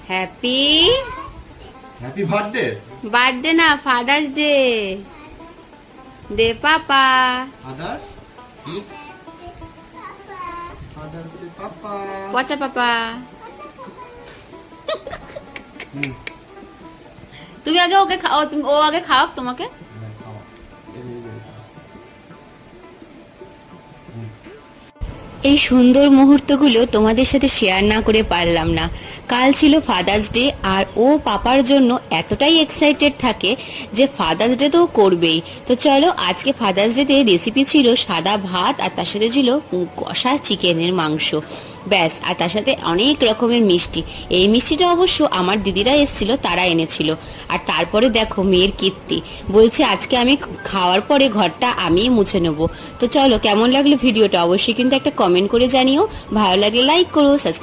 Happy happy birthday. Birthday না, father's day. দে পাপা। Father's father's day পাপা। পচা পাপা। তুমি আগে ওকে খাও, ও আগে খাও তোমাকে। এই সুন্দর মুহূর্তগুলো তোমাদের সাথে শেয়ার না করে পারলাম না। কাল ছিল ফাদার্স ডে, আর ও পাপার জন্য এতটাই এক্সাইটেড থাকে যে ফাদার্স ডে তো করবেই। তো চলো, আজকে ফাদার্স ডেতে রেসিপি ছিল সাদা ভাত, আর তার সাথে ছিল কষা চিকেনের মাংস, ব্যাস। আর তার সাথে অনেক রকমের মিষ্টি। এই মিষ্টিটা অবশ্য আমার দিদিরা এসেছিল, তারা এনেছিল। আর তারপরে দেখো মেয়ের কীর্তি, বলছে আজকে আমি খাওয়ার পরে ঘরটা আমিই মুছে নেবো। তো চলো, কেমন লাগলো ভিডিওটা অবশ্যই কিন্তু একটা কমেন্ট করে জানিও। ভালো লাগলে লাইক করো, সাবস্ক্রাইব